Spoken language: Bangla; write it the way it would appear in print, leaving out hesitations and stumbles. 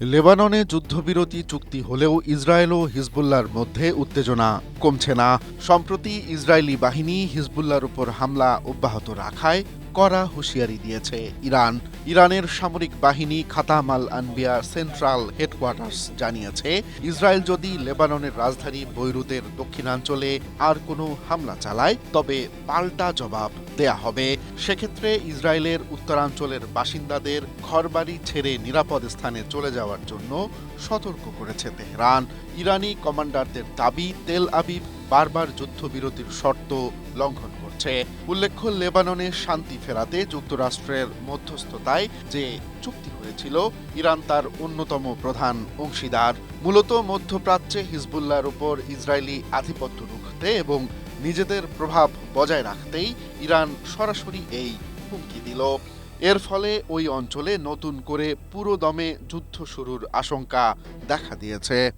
লেবাননে যুদ্ধবিরতি চুক্তি হলেও ইসরায়েল ও হিজবুল্লাহর মধ্যে উত্তেজনা কমছে না। সম্প্রতি ইসরায়েলি বাহিনী হিজবুল্লাহর উপর হামলা অব্যাহত রাখায় কড়া হুঁশিয়ারি দিয়েছে ইরান। ইরানের সামরিক বাহিনী খাতাম আল আনবিয়া সেন্ট্রাল হেডকোয়ার্টার্স জানিয়েছে, ইসরায়েল যদি লেবাননের রাজধানী বৈরুতের দক্ষিণাঞ্চলে আর কোনো হামলা চালায় তবে পাল্টা জবাব দেয়া হবে। সেক্ষেত্রে ইসরায়েলের উত্তরাঞ্চলের বাসিন্দাদের ঘরবাড়ি ছেড়ে নিরাপদ স্থানে চলে যাওয়ার জন্য সতর্ক করেছে তেহরান। ইরানি কমান্ডারদের দাবি, তেল আবিব বারবার যুদ্ধবিরতির শর্ত লঙ্ঘন করছে। উল্লেখ্য, লেবাননে শান্তি ফেরাতে যুক্তরাষ্ট্রের মধ্যস্থতায় যে চুক্তি হয়েছিল, ইরান তার অন্যতম প্রধান অংশীদার। মূলত মধ্যপ্রাচ্যে হিজবুল্লাহর উপর ইসরায়েলি আধিপত্য রুখতে এবং নিজেদের প্রভাব বজায় রাখতেই ইরান সরাসরি এই হুমকি দিল। এর ফলে ওই অঞ্চলে নতুন করে পুরো দমে যুদ্ধ শুরুর আশঙ্কা দেখা দিয়েছে।